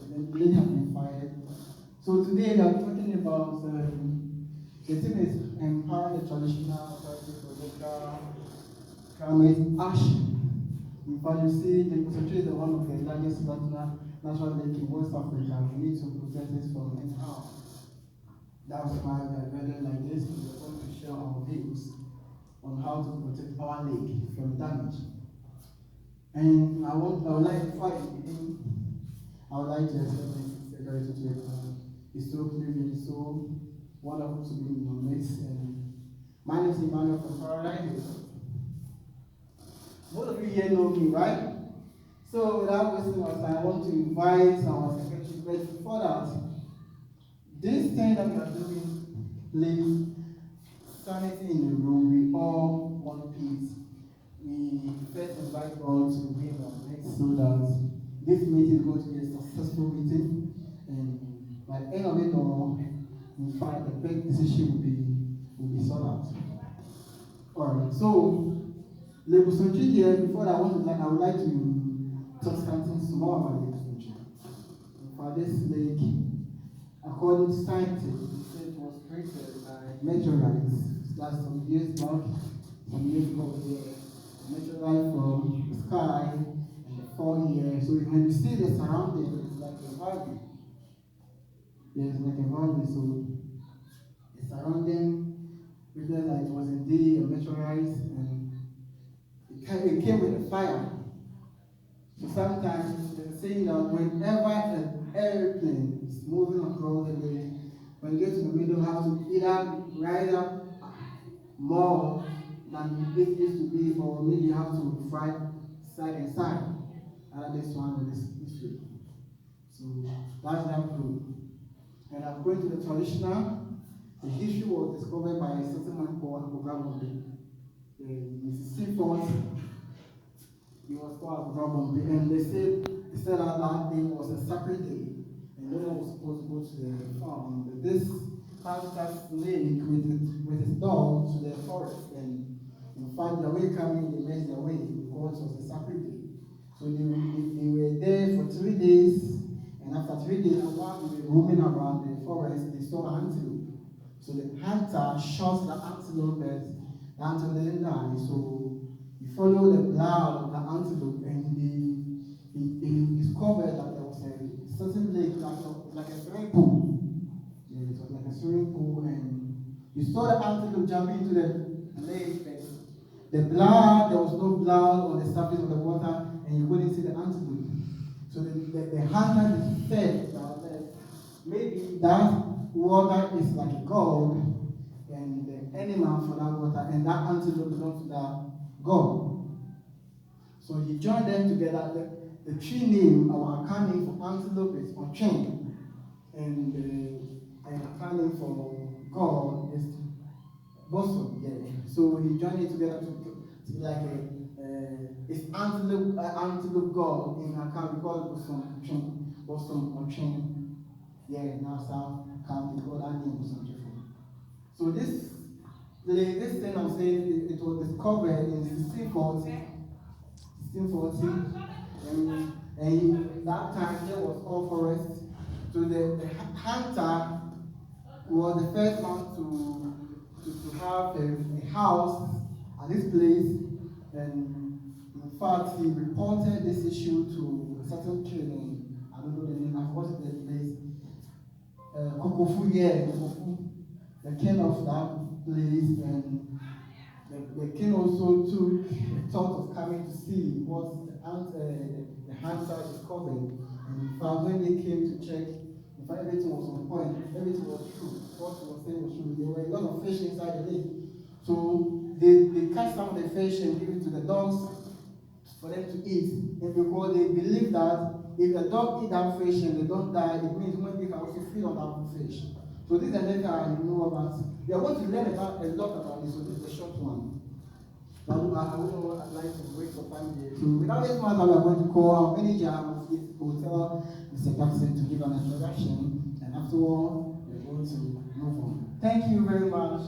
the lady has been fired. So today we are talking about the theme is empowering the traditional authority for local climate action. In fact, you see, the Bosomtwe is one of the largest natural lake in West Africa. We need to protect it from anyhow. That's why we are gathered like this. We are going to share our views on how to protect our lake from damage. And I would like, before I begin, I would like to extend my gratitude to everyone. It's so privileged, it's so wonderful to be in your midst. And my name is Emmanuel from Caroline. Most of you here know me, right? So without wasting our time, I want to invite our secretary. But before that, this thing that we are doing, please, sanity in the room, we all want peace. We first invite God to be in our midst so that this meeting is going to be a successful meeting. And by the end of it all, in fact, the big decision will be sorted out. Alright, so the Bosomtwe here, before I would like to talk something small about the Bosomtwe. For this lake, according to scientists, it was created by meteorites. That's some years back, some years ago, meteorite from the sky and the fall here. So when you see the surrounding, it's like a valley. There's like a valley, so the surrounding reflects that it was indeed a meteorite and it came with a fire. So sometimes they're saying that whenever an airplane is moving across the lake, when you get to the middle, you have to either ride up more than it used to be, or maybe you have to fly side and side. And this one with this history. So that's that proof. And I'm going to the traditional. The history was discovered by a certain man called Bosomtwe. The Mississippi Falls. He was called Bosomtwe, and they said that day was a sacred day, and no one was supposed to go to the farm. But this pastor snake with his dog to the forest, and in fact, the way coming, they made their way because it was a sacred day. So they were there for 3 days, and after 3 days, while they were roaming around the forest, they saw an antelope. So the hunter shot the antelope, but the antelope didn't die. So he followed the blood of the antelope, and he discovered that there was a certain lake, like a swimming pool. Yeah, it was like a swimming pool, and he saw the antelope jump into the lake. The blood, there was no blood on the surface of the water, and you couldn't see the antelope. So the hunter said that maybe that water is like a god, and the animal for that water, and that antelope belongs to that god. So he joined them together. The tree name, our Akan name for antelope is Ochen, and the Akan name for God is Bosom. Yeah. So he joined it together to be like it's antelope god in Akan. We call it Bosom Ochen. Yeah, now South County called that name Bosomtwe. So this thing I'm saying, it was discovered in 1640. And that time there was all forest. So the hunter was the first man to have a house at this place, and in fact he reported this issue to a certain king. I don't know the name, I forgot the place. Kokofu, the king of that place, and the king also took the thought of coming to see what the hunter discovered. And in fact, when they came to check, in fact, everything was on point, everything was true. What he was saying was true. There were a lot of fish inside the lake. So they catch some of the fish and give it to the dogs for them to eat. And because they believe that if the dog eat that fish and they don't die, it means when they can also feed on that fish. So this is the letter I know about. We are going to learn about a lot about this, so this is a short one. But I would like to wait for time here. So without this matter, we are going to call our manager of this hotel, Mr. Jackson, to give an introduction, and afterward, we are going to move on. Thank you very much.